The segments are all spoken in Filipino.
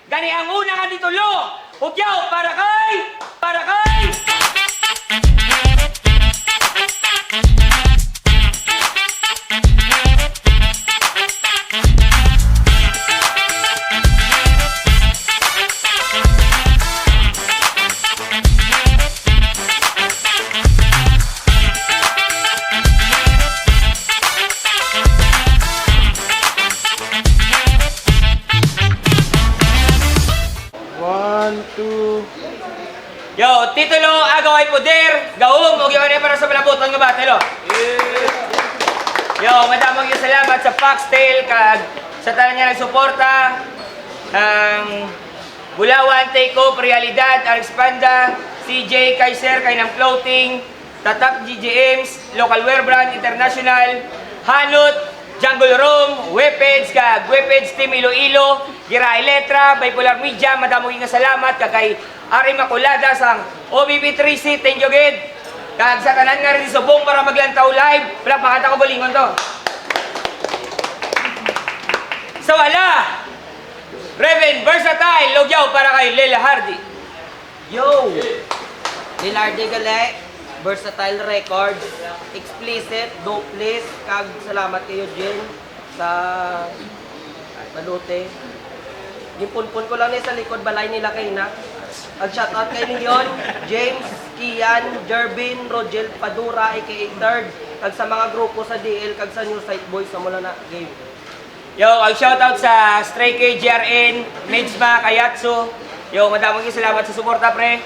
Gani ang una nga dito lo. Hugyaw para kay. Para kay. Yo, titulo, agaw ay poder, gaum, o yun ay para sa malabutan nga batelo. Yo, madamang yung salamat sa Foxtail, kag sa tanan niya nagsuporta, ang Bulawan, Take Off, Realidad, Alex Panda, CJ, Kaiser, Kainang Clothing, Tatak GGMs, Local Wear Brand, International, Hanut, Jungle Room, Weapons, kag Weapons Team Iloilo, Gira Electra, Bipolar Media, madamong yung salamat, kagay Ari Makulada sang OBP3C, thank you gid. Kag sa tanan nga rin subong para maglantaw live. Wala pakata ko balingon to. So wala. Reven Versatile, logyaw para kay Lela Hardy. Yo! Lilardi gali, Versatile Records, explicit, dopeless, kag salamat kayo Jen sa balute. Gipunpun ko lang ni sa likod balay nila kay na. Ang shoutout kay ninyon, James, Kian, Jervin, Rogel, Padura, aka Third, kag sa mga grupo sa DL, kag sa New Site Boys sa mula na game. Yo, ang shoutout sa Stray K, GRN, Nejma, Kayatsu. Yo, madamang yung salamat sa suporta pre.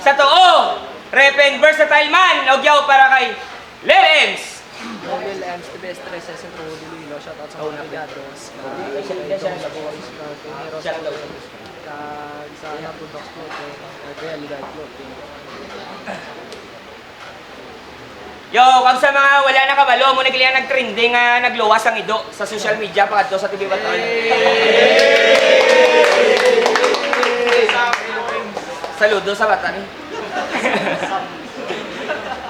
Sa too, Reven Versatile Man, logyaw para kay Lelems. Lil Ems, the best dresses in Pro Iloilo. Shoutout sa mga Piados. Sa Napudox Clothing, Realidad Clothing. Yo, kung sa mga wala na kabalo, mo nagilihan nag-trending nga nagluwas ang ido sa social media pagkatlo sa TV Baton. Saludo sa bata ni.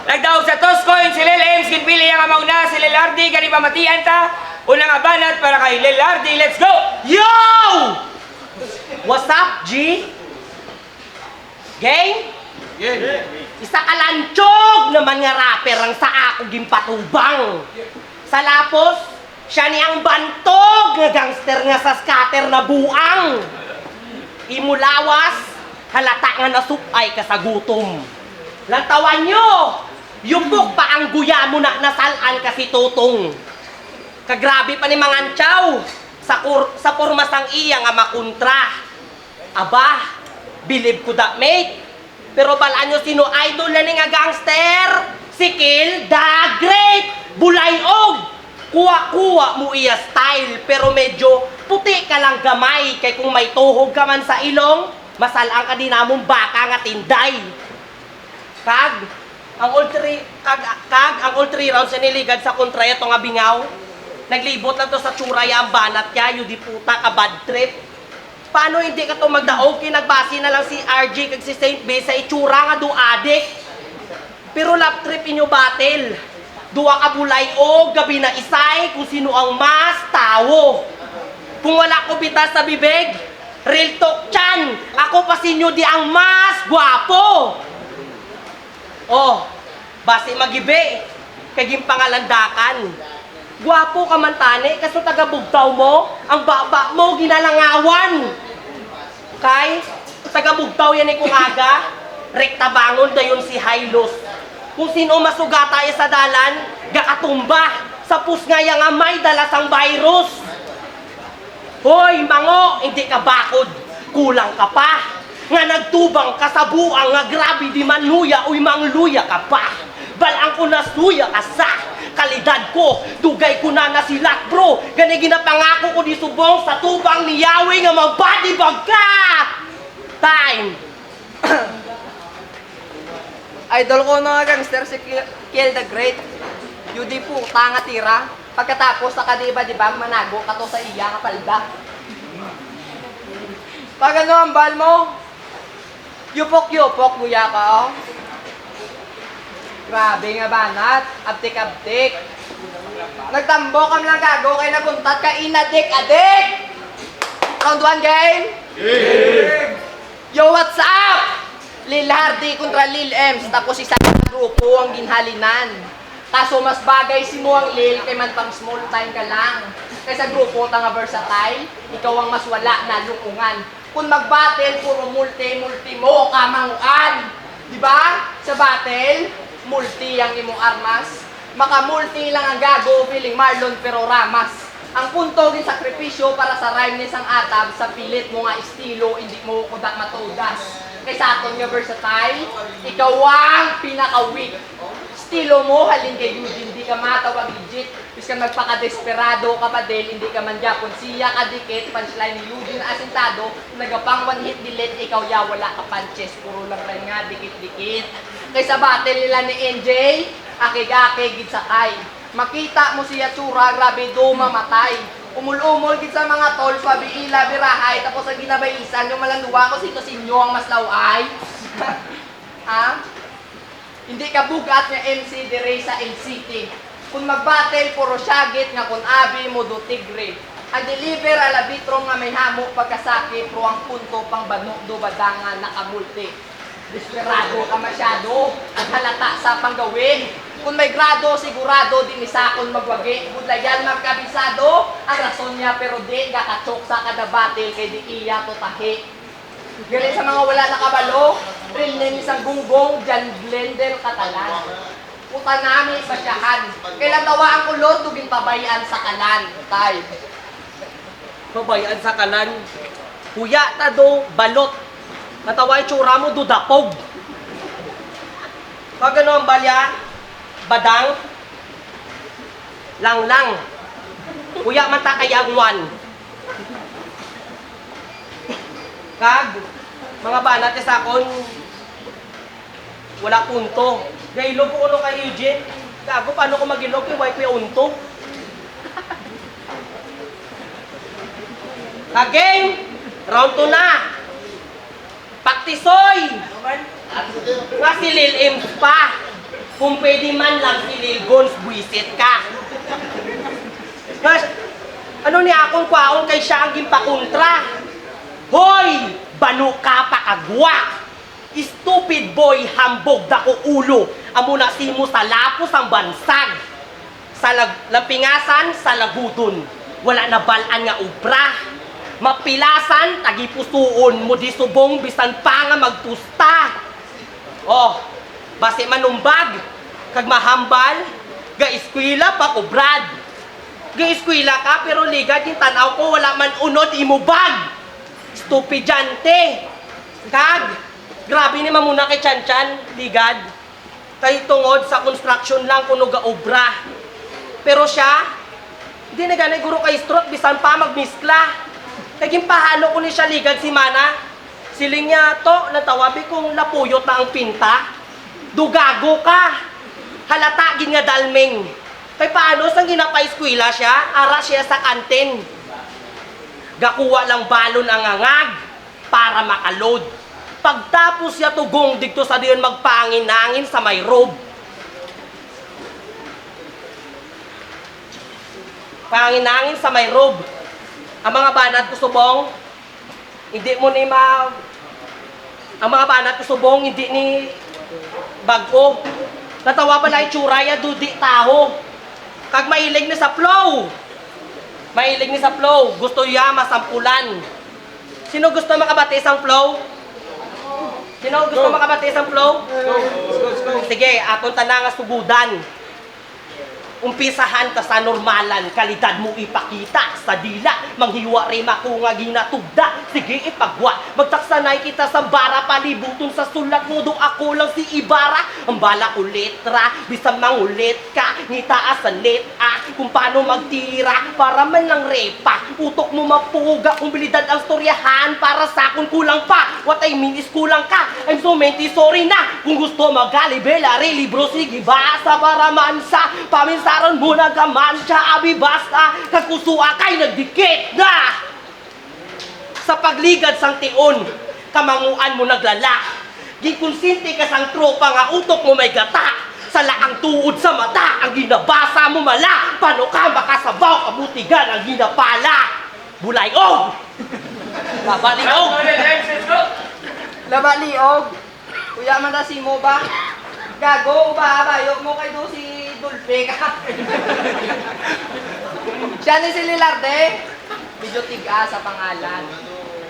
Nagdaog sa Toscoin, si Lil Ems, kinpili ang amaw na, si Lil Hardy, gani pamatian ta. Unang abanat para kay Lil Hardy, let's go! Yo! What's up, G? Gang? Isa kalanchog naman nga rapper ang sa ako gimpatubang. Sa lapos, siya niyang bantog nga gangster nga sa scatter na buang. Imulawas, halata nga nasupay ka sa gutom. Lantawan nyo, yupok pa ang guya mo na nasalan ka si Tutong. Kagrabe pa ni Mangantsaw sa pormasang iya nga makontra. Aba, believe ko that mate. Pero balaan nyo sino idol na ni nga gangster? Si Kill the Great! Bulayog! Kuha-kuha mo iya style, pero medyo puti ka lang gamay. Kay kung may tuhog ka man sa ilong, masalang ka din namong baka nga tinday. Kag, ang all three rounds sa niligad sa kontraya to nga bingaw. Naglibot lang to sa tsuraya ang banat kaya, yung di puta ka bad trip. Paano hindi ka to magdaog? Kinagbasi na lang si RJ kag si Saint Bay sa itsura nga do adik. Pero lap trip inyo battle. Duwa ka bulay o gabi na isay kung sino ang mas tawo. Kung wala ko bitas sa bibig, real talk chan. Ako pa sinyo di ang mas gwapo. Oh, basi magibe. Kaging pangalandakan. Gwapo ka man tani, kaso taga-bugtaw mo, ang baba mo ginalangawan. Kay, taga-bugtaw yan kung aga, rekta bangon dayon si Hylos. Kung sino masugata sa dalan, gakatumba, sa pus nga yang amay dalasang virus. Hoy, mango, hindi ka bakod, kulang ka pa. Nga nagtubang ka sa buang, nga grabe di man luya, uy mangluya ka pa. Balang ko na suya ka sa kalidad ko, dugay ko na nasilat bro. Gani ginapangako ko di subong sa tubang ni Yahweh nga magbadibag ka. Time. Idol ko na gangster si Kill the Great. Yudi po, tanga tira. Pagkatapos sa kadiba-diba, manago ka to sa iya kapalda. Pag ano ang bal mo, yupok-yupok, guya ka, oh. Grabe nga banat, abtik-abtik. Nagtambo kam lang gago kay naguntat ka inadik-adik. Round 1 game? Yo, what's up? Lil Hardy kontra Lil Ems, tapos isa grupo ang ginhalinan. Kaso mas bagay si mo ang Lil kay man pang small time ka lang. Kaysa grupo ta nga versatile, ikaw ang mas wala na lukungan. Kung mag-battle, puro multi mo kamanguan. Di ba? Sa battle, multi ang imong armas. Maka-multi lang ang gago, feeling Marlon pero Ramas. Ang punto din sakripisyo para sa rhyme ni sang atab, sa pilit mo nga estilo, hindi mo kudak matugas. Kaysa aton nga versatile, ikaw ang pinaka-weak. Estilo mo, halin kay Yudin, hindi ka matawag legit. Bis ka magpaka-desperado ka pa din, hindi ka man Japon. Siya kadikit, punchline ni Yudin na asintado, nagapang one hit delete, ikaw ya, wala ka punches. Puro lang rin nga, dikit-dikit. Kaysa battle nila ni NJ, akig-akig, gitsakay. Makita mo siya tsura, grabe do mamatay. Umul-umol gid sa mga tol, swabe ila, birahay, tapos ang ginabayisan, yung malanduwa ko sino-sinyo ang mas laway. Ha? Hindi ka bugat nga MC dire sa NCT. Kung mag-battle, puro syagit nga kung abi mo do tigre. Ang deliver alabitro nga may hamok pagkasaki, pro ang punto pang banok do badangan nakamulti. Desperado ka masyado, ang halata sa panggawin. Kung may grado, sigurado, di ni sakon magwagi. Budlayan magkabisado, ang rason niya pero di gakatsok sa kada battle kay di iya to tahi. Galing sa mga wala nakabalo, real name isang gunggong, John Blendel Katalan. Puta namin pasyahan. Kailan tawa ang kulot, tugin pabayaan sa kalan. Tay. Pabayaan sa kalan. Kuya ta do balot. Natawa yung tsura mo do dapog. Pag ano ang balya, badang, lang. Kuya man ta kay agwan. Kag, mga banat sa akon, wala punto. Gailog ko uno kay Eugene. Gago, paano ko magilog kay wife yung unto? Kageng, round 2 na. Paktisoy! Nga si Lil Ems pa. Kung pwede man lang si Lil Gons, buisit ka. Mas, ano ni akong kwaon kay siya ang gimpakontra? Hoy! Banu ka pa kagwa! Stupid boy, hambog dako ulo. Amo na simo sa lapos ang bansag. Sa lampingasan, sa lagudon. Wala na balaan nga ubra. Mapilasan, tagipusuon mo di subong bisan pa nga magtusta. Oh, base manumbag, kag mahambal, ga-eskwela pa ko Brad. Ga-eskwela ka pero ligad yung tanaw ko wala man unod imubag. Stupidyante. Kag, grabe ni mamuna kay Chanchan, ligad. Kay tungod sa construction lang kuno ga obra. Pero siya, hindi na ganay guro kay strot bisan pa magmiskla. Kaging pahalo ko ni siya ligad si Mana. Siling niya to, natawabi kong napuyot na ang pinta. Dugago ka. Halata gin nga dalming. Kay paano sang ginapa-eskwela siya, ara siya sa kantin. Gakuha lang balon ang angag para makaload. Pagtapos siya tugong dito sa diyon magpangin-angin sa may robe. Pangin-angin sa may robe. Ang mga banat ko subong, hindi mo ni ang mga banat ko subong, hindi ni bago. Natawa pala yung tsuraya, dudi taho. Kag mailig ni sa flow. Mailig ni sa flow. Gusto niya masampulan. Sino gusto makabatis ang flow? Sino gusto makabatis ang flow? Sige, aton tanang sugudan. Umpisahan ta sa normalan, kalidad mo ipakita sa dila, manghiwa rin ako nga ginatugda, sige ipagwa, magtaksanay kita sa bara, palibuton sa sulat mo, do ako lang si Ibarra, ang bala ko letra, bisang mangulit ka, ngitaas sa leta, kung paano magtira, para man lang repa, utok mo mapuga, kumbilidad ang storyahan, para sa akong kulang pa, what I mean is kulang ka, I'm so menti, sorry na, kung gusto magalibela, libro, sige basa, para mansa, paminsa, saron mo nagamansya, abi basta, kakusua kay nagdikit na! Sa pagligad sang tion, kamanguan mo naglala. Gikonsinti ka sang tropa nga utok mo may gata. Sa laang tuod sa mata, ang ginabasa mo mala. Paano ka makasabaw, kabutigan ang ginapala? Bulay, oh! Babaliog! Let's go! Laba liog. Kuya man na si mo ba? Gago ba bayok mo kay do si Dulpe ka. Siya ni si Lilarde. Medyo tiga sa pangalan.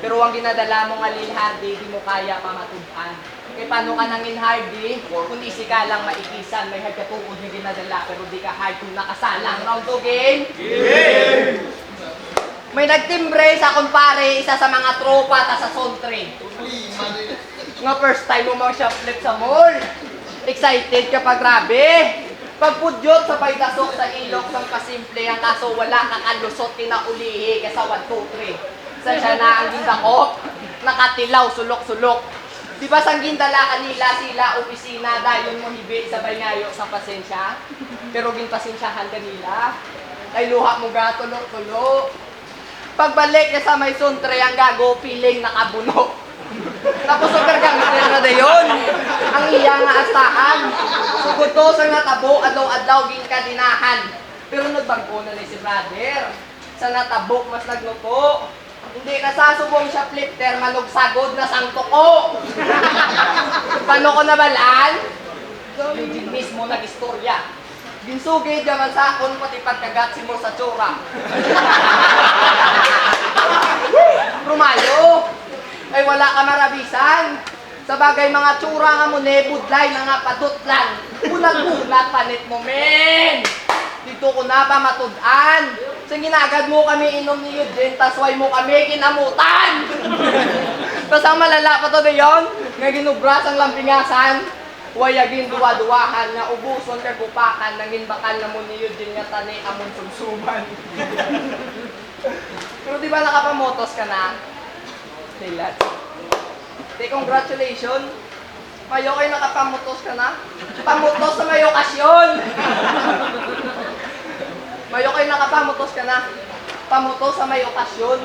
Pero ang ginadala mo nga Lil Hardy, di mo kaya pamatudan. Kaya paano ka nang Lil Hardy? Kung isi ka lang maikisan, may hagkatuod yung ginadala, pero di ka hard kung nakasalang. Round 2 game? May nagtimbre sa kumpare, isa sa mga tropa ta sa Sontre. Nga first time mo mga shoplift sa mall. Excited ka pa grabe. Pagpudyot sa pagdasok sa ilok sang kasimple ang kaso wala kang alusot kinaulihi kasa 1, 2, 3. Sa siya na ang gindakop, nakatilaw, sulok-sulok. Di ba sang gindala kanila sila opisina dayon mo hibi sa banyayo sa pasensya? Pero ginpasensyahan kanila. Ay luha mo ga tulo-tulo. Pagbalik niya sa may Sontre ang gago piling nakabuno. Tapos ang kargamit na dayon. Ang iya nga astahan. Sugod to sa natabo adlaw-adlaw ging kadinahan. Pero nagbago na ni si brother. Sa natabok mas nagluto. Hindi nasasubong siya flipter, manugsagod na sang toko. Paano ko nabalaan? Legit mismo nag-istorya. Ginsugid naman sa akon pati pagkagat si mo sa tsura. Rumayo, ay wala ka marabisan. Sa bagay mga tsura nga mo nebudlay na nga padutlan. Bulag-bulat panit mo, men. Dito ko na ba matudan? Sa ginagad mo kami inom ni Eugene, tasway mo kami kinamutan. Tapos ang malala pa to na yun, nga ginubras ang lampingasan. Wayagin duwa-duwahan nga ubuson kagupakan nangin bakal na mo ni Eugene nga tani amon sumsuman. Pero di ba nakapamotos ka na? Tilat. Congratulations. Mayo kayo nakapamotos ka na? Pamotos sa may okasyon. Mayo kayo nakapamotos ka na? Pamotos sa may okasyon.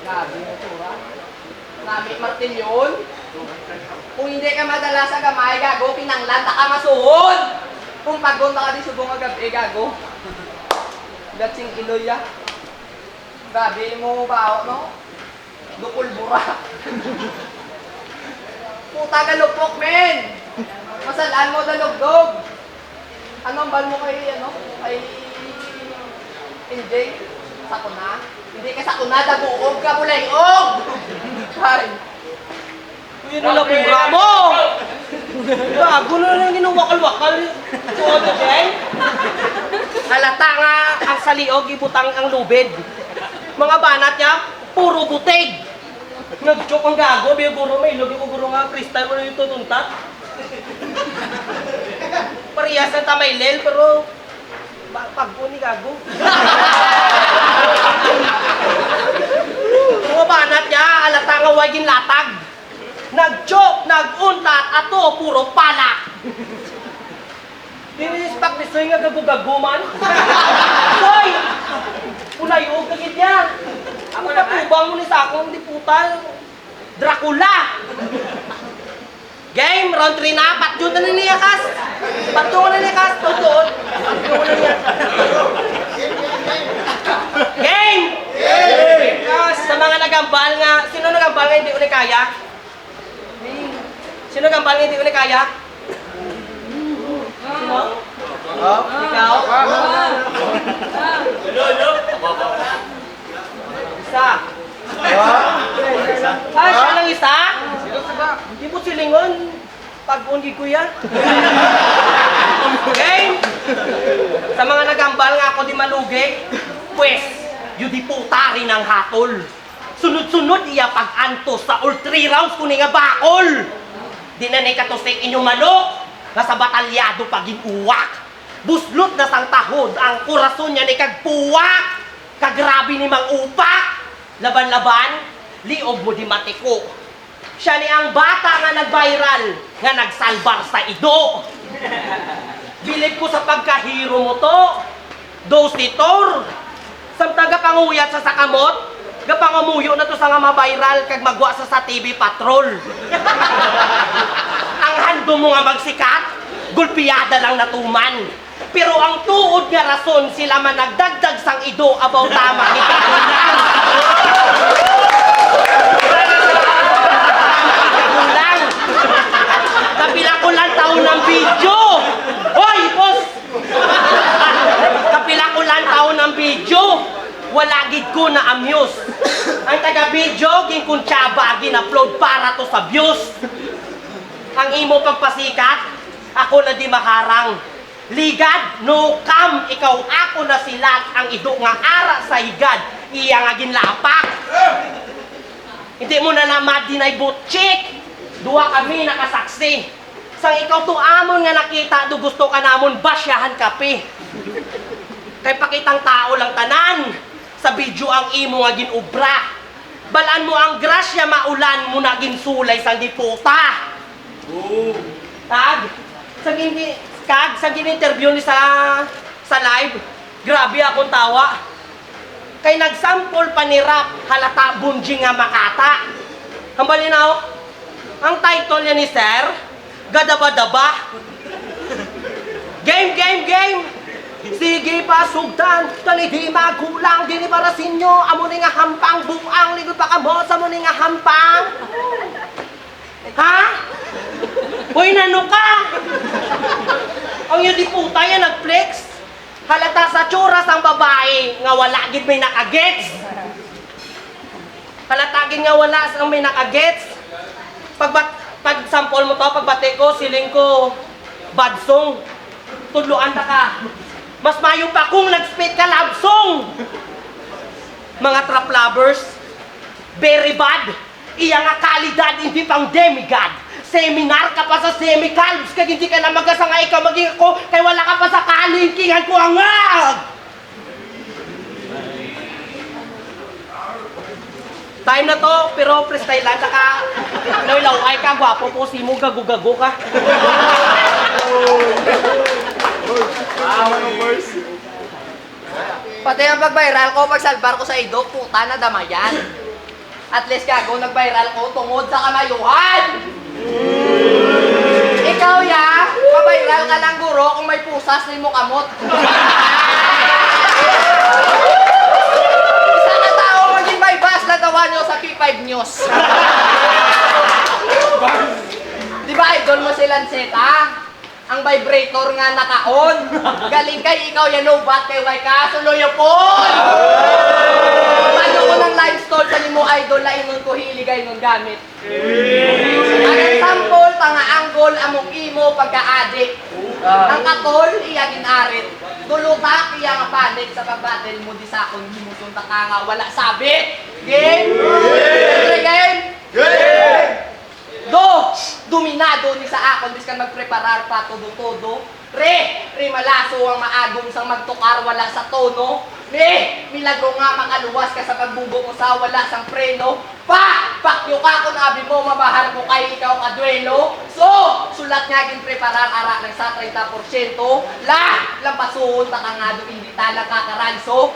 Gabi mo tura. Nami Martin yun. Kung hindi ka madala sa gamay, gago, pinanglan, ka masuhod. Kung pagunta ka di subong agabi, gago. Datsing iloy, Gabi mo ba, no? Dukul bura. Puta galupok, men! Masalaan mo dalugdog. Anong bal mo kay, kay NJ? Sakuna? Hindi ka sakuna, dabuog ka, bulayog! Ay. Yun na lang programo! Gago na lang ginawakal-wakal. Tuwa Jay. Halata nga ang saliog, ibutang ang lubid. Mga banat niya, puro butig. Nag-joke ang gago, may guro may ilog yung guro nga, freestyle mo na yung tutuntat. Parehas ng tamaylel, pero pagpo ni gago. Mga banat niya, alata nga waging latag. Nag-joke, nag-untat, ato, puro palak. Dinilispak ni Soy nga gago-gaguman. Soy! Pulayog kagid niya. Ako patubang mo ni sa akong di puta. Dracula! Game, round 3 na. Patjun na niya, Kas. Patjun na niya, Kas. Totoo. Patjun na niya. Game! Kas, sa mga nagambal nga. Sino nagambal nga hindi uli kaya? Sino nagambal nga hindi uli kaya? Sino? Oh, ikaw? Isa. Ah, siya lang isa? Hindi po silingon. Pag-undi ko yan. Okay? Sa mga nagambal nga ako di malugi, pues, yun di puta rin ang hatol. Sunod-sunod iya pag-antos sa all 3 rounds kung nga bakol. Di na katusik inyong manok, nasa batalyado paging uwak. Buslot na sang tahod, ang kurason niya ni kagpuwak. Kagrabe ni mang upak. Laban-laban, liog mo di matiko. Siya ni ang bata nga nag-viral, nga nagsalbar sa ido. Bilib ko sa pagkahiro mo to. Dos titor. Samtang gapanguyat sa sakamot, gapangamuyo na to sa nga ma-viral kag magwa sa TV Patrol. Ang hando mo nga magsikat, gulpiyada lang natuman. Pero ang tuod nga rason sila man nagdagdag sang ido about tama ni kagulang. Kagulang. Kapila ko lang taon ng video. Hoy, boss! Kapila ko lang taon ng video. Wala gid ko na amuse. Ang taga-video, ging kung tsaba, gin-upload para to sa views. Ang imo pagpasikat, ako na di makarang. Ligad, no cam, ikaw ako na silat, ang ido nga ara sa higad, iya nga ginlapak. Hindi mo na naman dinay butchik. Duwa kami nakasaksi. Sang ikaw to amon nga nakita, do gusto ka namon basyahan kape. Kay pakitang tao lang tanan. Sa video ang imo nga ginubra. Balaan mo ang grasya maulan mo na ginsulay sang diputa. Kag, sa gin-interview ni sa live, grabe akong tawa. Kay nagsample pa ni rap, halata bunji nga makata. Hambalinaw, ang title niya ni Sir, Gadaba-daba. Game, game, game! Sige pa, sugdan, dali di magulang, di ni para sinyo, amo ni nga hampang, buang, ligod pa kamo, sa mo ni nga hampang. Ha? Uy, nano ka? Ang yun di puta yan, nag-flex. Halata sa tsuras ang babae, nga wala gid may nakagets. Halata gid nga wala sang may nakagets. Pag sample mo to, pagbati ko, siling ko, bad song. Tudloan ta ka. Mas mayo pa kung nag-spit ka love song. Mga trap lovers, very bad. Iya nga kalidad, hindi pang demigod. Seminar ka pa sa semi-calves, kag hindi ka na magasangay ka maging ako, kay wala ka pa sa kalingkingan ko hangag. Time na to, pero freestyle lang, saka law-law ay ka, gwapo po, simo, gago-gago ka. Pati ang pag-viral ko, pagsalbar ko sa ido, puta na damayan. At least gago, nag-viral ko tungod sa kamayuhan. Ikaw ya, pa-viral ka lang guro kung may pusas ni mo kamot. Isa na tao maging may bas na gawa nyo sa P5 News. Di ba idol mo si Lanceta? Ang vibrator nga naka-on. Galing kay ikaw yan lobat kay ka suloyo po. Paano ko ng live store sa mo idol la inon ko hiligay nun gamit. Ang sample tanga anggol among imo pagka-addict. Ang katol iya ginarit. Tulutak iya nga panik sa pagbattle mo di sa akong himusunta ka nga wala sabit. Game. Game. Game. Dominado ni sa akon bis kan magpreparar pa todo-todo. Re malaso ang maagong sang magtukar wala sa tono. Milagro nga makaluwas ka sa pagbubo mo sa wala sang preno. Pakyo ka kung abi mo mamahal ko kay ikaw kadwelo. So, sulat nga gin preparar ara ng sa 30%. Lampasuhon ta ka nga do hindi tala kakaranso.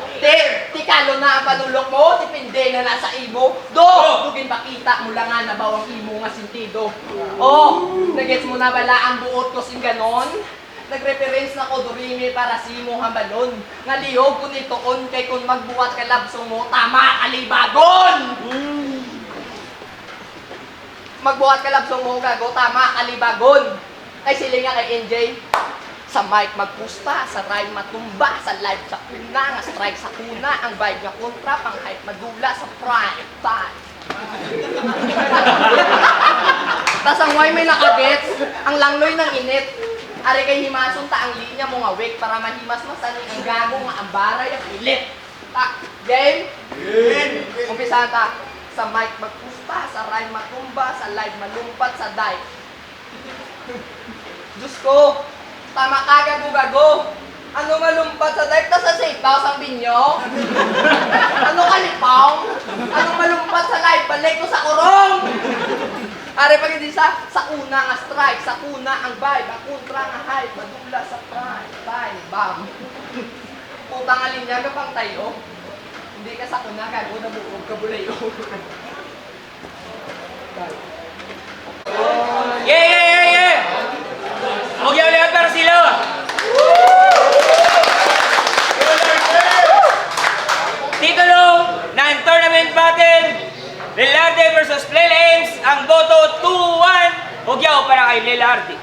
Tikalo na ang panulok mo, tipinde na nasa imo. Dugin makita mo lang nga na bawang imo nga sentido. Nagets mo na bala ang buot ko sing ganon? Nag-reference na ko durimi para simo hambalon. Nga liyog ko nitoon kay kung magbuhat ka labsong mo, tama kalibagon! Magbuhat ka labsong mo, gago, tama kalibagon. Kay sila nga kay NJ, sa mic magpusta, sa rhyme matumba, sa live sa kuna, nga strike sa kuna, ang vibe nga kontra, pang hype madula sa prime time. Tas ang way may nakagets, ang langloy ng init. Are kay himason ta ang linya mo nga wake para mahimas masani ang gago nga ambaray ang pilit. Game? Game! Umpisa ta. Sa mic magpusta, sa rhyme matumba, sa live malumpat, sa dive. Diyos ko, tama ka gago-gago. Ano malumpat sa dive? Tas sa safe house ang binyo? Ano kalipaw? Ano malumpat sa live? Balik ko sa kurong! Are pag hindi sa una nga strike, sa una ang vibe, ang kontra nga hype, madula sa prime, time, bam. Putang nga linya ka pang tayo. Hindi ka sa una, gago na buog ka bulayo. Yeah! Huwag yung ulit para sila! ang tournament battle. Lilarde versus Lil Ames. Ang boto 2-1. Ugyaw para kay Lilarde.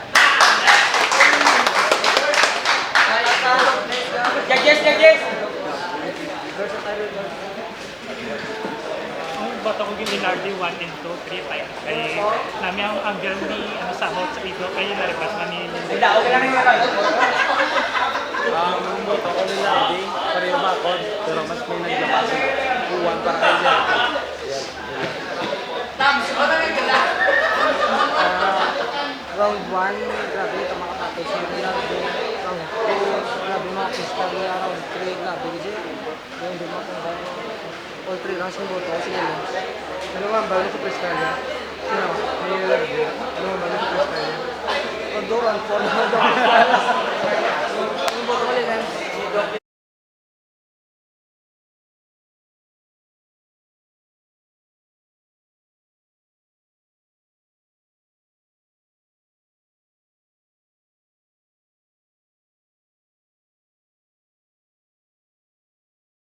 Judges. Ang bata ko Gilinardi 1 and 2, 3 times. Kaya namin ang angle ni sahot sa ito, kaya naripas na ni Wala, okay lang yung Ang boto ko nila, hindi. Pareho ba ako? Pero mas may naglakas. Uwan para kay Lardy. Round 1, grabe, ito makatapos yung Lardy. Round 2, grabe mga pista niya. Round 3, grabe kasi. Yung di makakita. All 3 rounds ng boto ko sila. Ano nga, bago sa pista niya? May Lardy. Ano nga, bago sa pista niya? Round 2, round 4, round 5.